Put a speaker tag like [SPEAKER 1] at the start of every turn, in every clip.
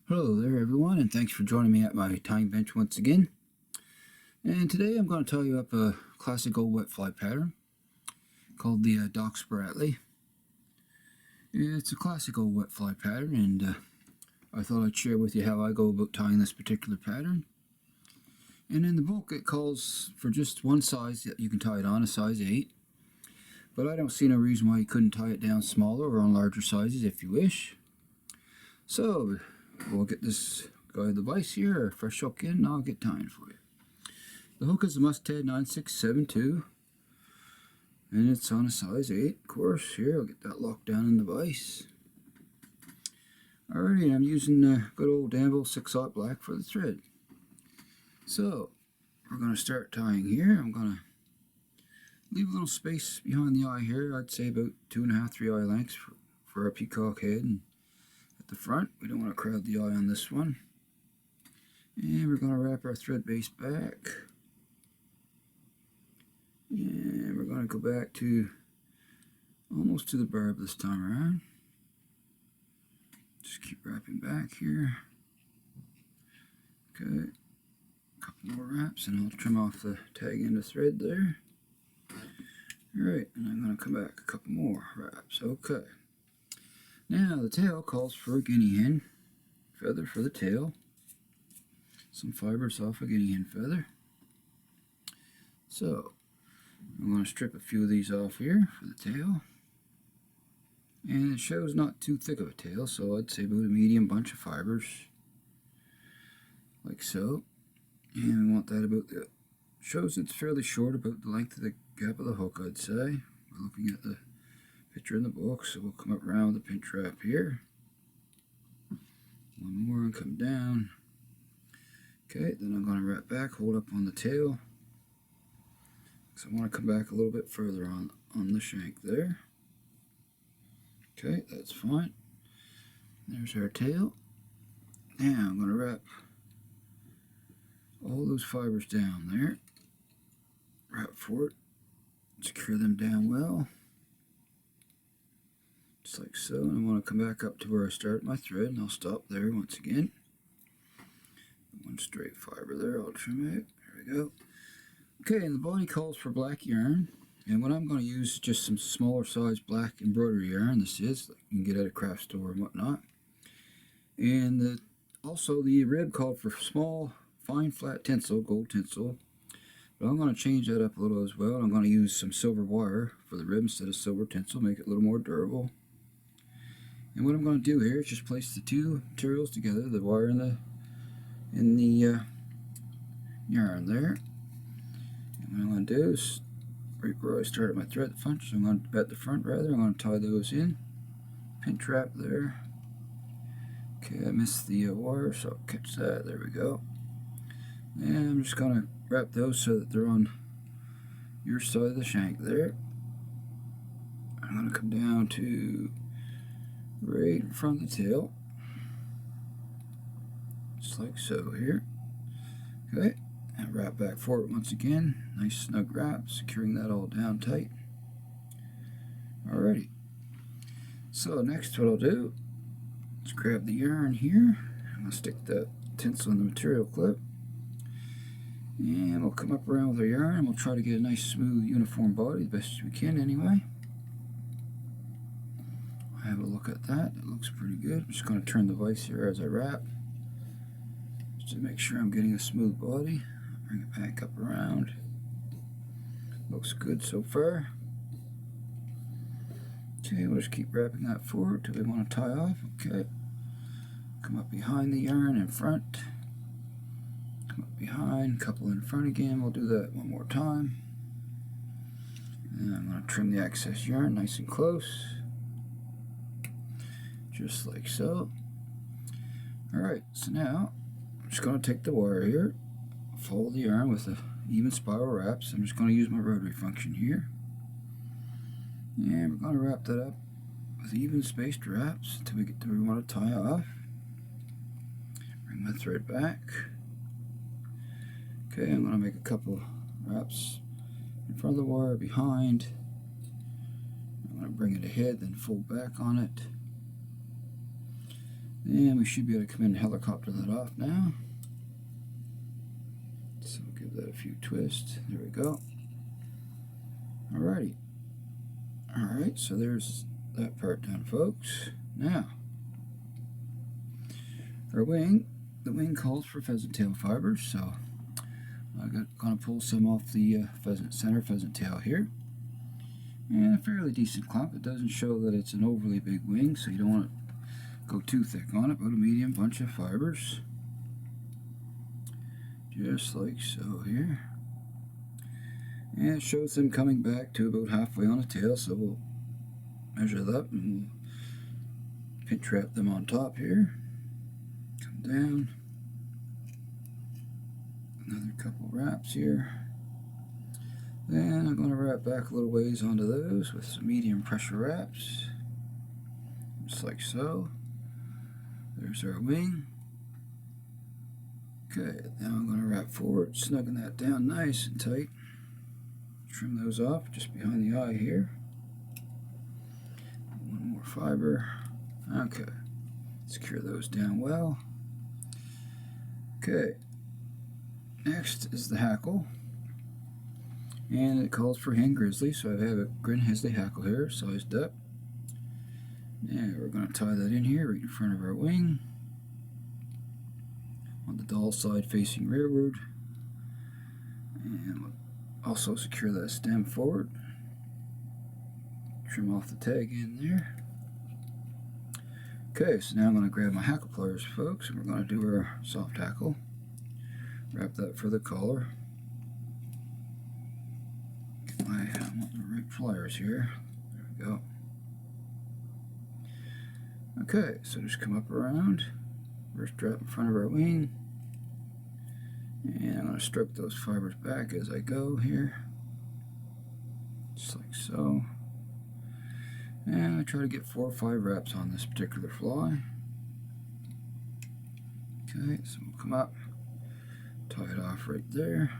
[SPEAKER 1] Hello there everyone, and thanks for joining me at my tying bench once again. And today I'm going to tie you up a classic old wet fly pattern called the dock spratley. It's a classic old wet fly pattern, and I thought I'd share with you how I go about tying this particular pattern. And in the book it calls for just one size that you can tie it on, a size 8. But I don't see no reason why you couldn't tie it down smaller or on larger sizes if you wish. So we'll get this guy the vise here, a fresh hook in, and I'll get tying for you. The hook is a Mustad 9672, and it's on a size 8, of course. Here, I'll get that locked down in the vise. Alrighty, I'm using good old danvilles 6/0 black for the thread. So, we're going to start tying here. I'm going to leave a little space behind the eye here. I'd say about 2.5, 3 eye lengths for our peacock head. And the front, we don't want to crowd the eye on this one. And we're going to wrap our thread base back, and we're going to go back to almost to the barb this time around. Just keep wrapping back here. Okay, a couple more wraps and I'll trim off the tag end of thread there. Alright, and I'm going to come back a couple more wraps. Okay. Now the tail calls for a guinea hen feather for the tail. Some fibers off a guinea hen feather. So I'm going to strip a few of these off here for the tail. And it shows not too thick of a tail, so I'd say about a medium bunch of fibers. Like so. And we want that about the, shows it's fairly short, about the length of the gap of the hook, I'd say. We're looking at the picture in the book, so we'll come up around the pinch wrap here. One more and come down. Okay, then I'm going to wrap back, hold up on the tail. So I want to come back a little bit further on the shank there. Okay, that's fine. There's our tail. Now I'm going to wrap all those fibers down there. Wrap for it. Secure them down well. Just like so, and I want to come back up to where I started my thread, and I'll stop there once again. One straight fiber there, I'll trim it. There we go. Okay, and the body calls for black yarn, and what I'm going to use is just some smaller size black embroidery yarn. This is, like you can get at a craft store and whatnot. And also the rib called for small, fine flat tinsel, gold tinsel. But I'm going to change that up a little as well. I'm going to use some silver wire for the rib instead of silver tinsel, make it a little more durable. And what I'm going to do here is just place the two materials together, the wire and the yarn there. And what I'm going to do is, right where I started my thread at the front, I'm going to tie those in. Pinch wrap there. Okay, I missed the wire, so I'll catch that. There we go. And I'm just going to wrap those so that they're on your side of the shank there. I'm going to come down to right in front of the tail, just like so here. Okay, and wrap back for it once again. Nice snug wrap, securing that all down tight. Alrighty, so next what I'll do is grab the yarn here. I'm going to stick that tinsel in the material clip, and we'll come up around with our yarn, and we'll try to get a nice smooth uniform body the best we can anyway. Have a look at that. It looks pretty good. I'm just going to turn the vise here as I wrap, just to make sure I'm getting a smooth body. Bring it back up around. Looks good so far. Okay, we'll just keep wrapping that forward till we want to tie off. Okay. Come up behind the yarn in front. Come up behind, couple in front again. We'll do that one more time. And I'm going to trim the excess yarn nice and close. Just like so. Alright, so now I'm just going to take the wire here, follow the yarn with the even spiral wraps. I'm just going to use my rotary function here. And we're going to wrap that up with even spaced wraps until we get to where we want to tie off. Bring my thread back. Okay, I'm going to make a couple wraps in front of the wire, behind. I'm going to bring it ahead, then fold back on it. And we should be able to come in and helicopter that off now. So we'll give that a few twists. There we go. Alrighty. Alright, so there's that part done, folks. Now, our wing, the wing calls for pheasant tail fibers, so I'm going to pull some off the center pheasant tail here. And a fairly decent clump. It doesn't show that it's an overly big wing, so you don't want to go too thick on it, but a medium bunch of fibers. Just like so here. And it shows them coming back to about halfway on the tail, so we'll measure that and we'll pinch wrap them on top here. Come down. Another couple wraps here. Then I'm going to wrap back a little ways onto those with some medium pressure wraps. Just like so. There's our wing. Okay, now I'm going to wrap forward, snugging that down nice and tight. Trim those off just behind the eye here. One more fiber. Okay, secure those down well. Okay, next is the hackle. And it calls for hen grizzly, so I have a grizzly hackle here, sized up. And we're going to tie that in here, right in front of our wing. On the dull side facing rearward. And we'll also secure that stem forward. Trim off the tag end there. Okay, so now I'm going to grab my hackle pliers, folks, and we're going to do our soft hackle. Wrap that for the collar. I want the right pliers here. There we go. Okay, so just come up around, first drop in front of our wing, and I'm going to stroke those fibers back as I go here, just like so. And I try to get 4 or 5 wraps on this particular fly. Okay, so we'll come up, tie it off right there.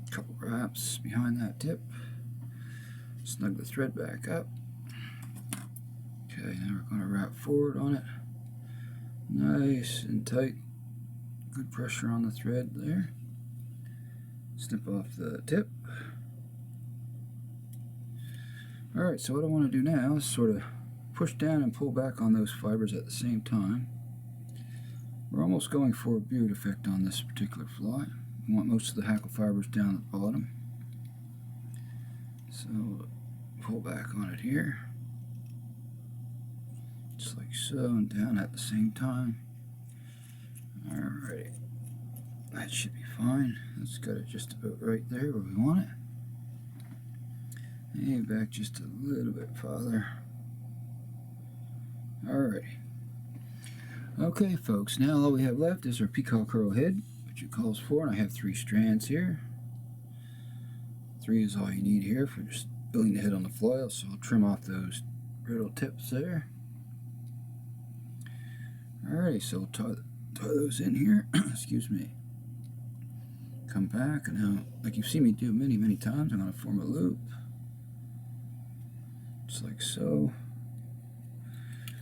[SPEAKER 1] Couple wraps behind that tip. Snug the thread back up. Okay, now we're going to wrap forward on it. Nice and tight. Good pressure on the thread there. Snip off the tip. Alright, so what I want to do now is sort of push down and pull back on those fibers at the same time. We're almost going for a beard effect on this particular fly. We want most of the hackle fibers down at the bottom. So pull back on it here. Just like so, and down at the same time. Alright. That should be fine. Let's got it just about right there where we want it. And back just a little bit farther. Alrighty. Okay, folks, now all we have left is our peacock herl head, which it calls for, and I have 3 strands here. 3 is all you need here for just building the head on the fly, so I'll trim off those brittle tips there. Alrighty, so we'll tie those in here. Excuse me. Come back, and now, like you've seen me do many times, I'm going to form a loop. Just like so.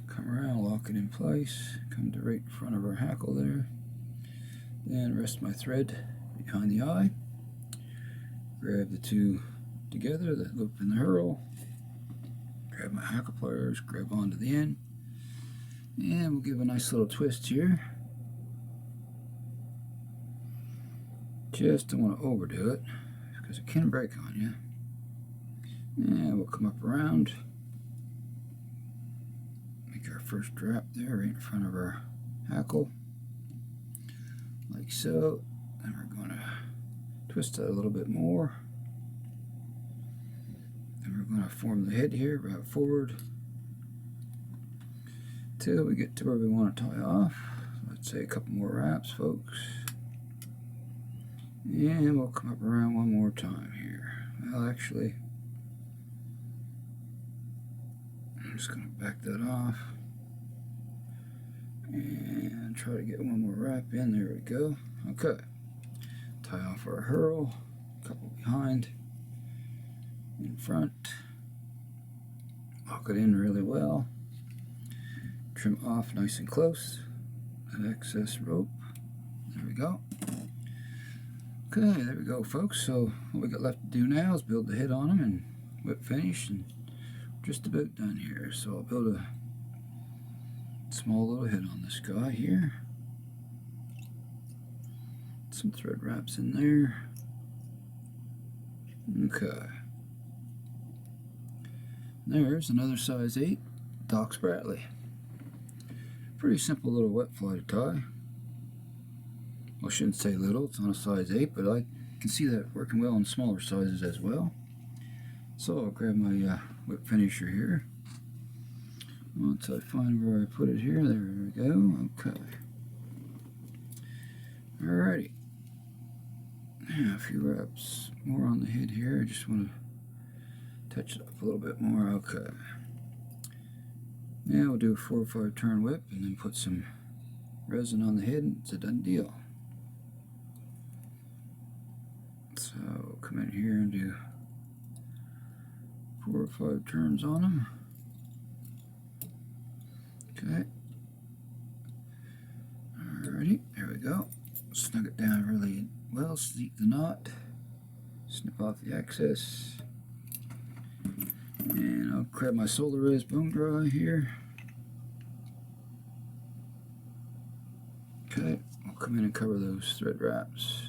[SPEAKER 1] Come around, lock it in place, come to right in front of our hackle there. Then rest my thread behind the eye. Grab the 2 together, that loop in the herl. Grab my hackle pliers, grab onto the end. And we'll give a nice little twist here. Just don't want to overdo it, because it can break on you. And we'll come up around. Make our first drop there right in front of our hackle. Like so. Then we're going to twist that a little bit more. Then we're going to form the head here, wrap forward. Till we get to where we want to tie off. Let's say a couple more wraps, folks. And we'll come up around one more time here. Well, actually, I'm just going to back that off. And try to get one more wrap in. There we go. Okay. Tie off our herl. A couple behind. In front. Lock it in really well. trim off nice and close that excess rope. There we go. Okay, there we go, folks. So what we got left to do now is build the head on them and whip finish, and just about done here. So I'll build a small little head on this guy here. Some thread wraps in there. Okay. There's another size 8 Doc Spratley. Pretty simple little wet fly to tie. Well, I shouldn't say little, it's on a size 8, but I can see that working well in smaller sizes as well. So I'll grab my whip finisher here. Once I find where I put it here, there we go. Okay. Alrighty. Yeah, a few wraps more on the head here. I just want to touch it up a little bit more. Okay. Now we'll do a 4 or 5 turn whip and then put some resin on the head. It's a done deal. So we'll come in here and do 4 or 5 turns on them. Okay. Alrighty, there we go. Snug it down really well, sleep the knot, snip off the excess, and I'll grab my Solar Res bone dry here. Okay, I'll come in and cover those thread wraps.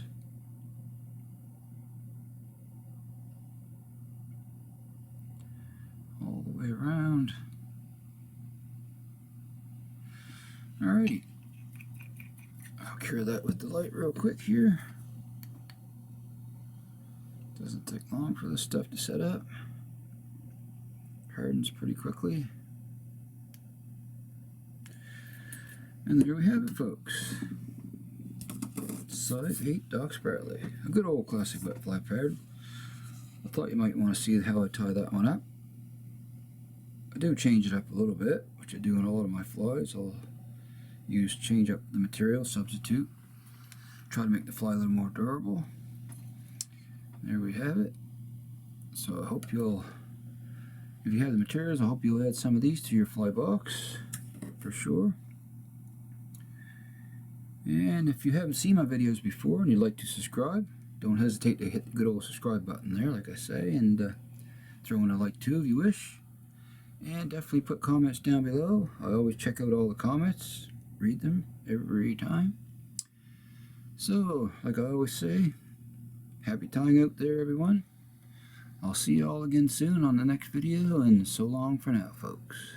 [SPEAKER 1] All the way around. Alrighty. I'll cure that with the light real quick here. Doesn't take long for this stuff to set up. Hardens pretty quickly. And there we have it, folks. Size 8 Doc Spratley. A good old classic wet fly pattern. I thought you might want to see how I tie that one up. I do change it up a little bit, which I do in a lot of my flies. I'll change up the material, substitute, try to make the fly a little more durable. There we have it. So I hope you'll, if you have the materials, I hope you'll add some of these to your fly box for sure. And if you haven't seen my videos before and you'd like to subscribe, don't hesitate to hit the good old subscribe button there, like I say, and throw in a like too if you wish. And definitely put comments down below. I always check out all the comments, read them every time. So, like I always say, happy tying out there, everyone. I'll see you all again soon on the next video, and so long for now, folks.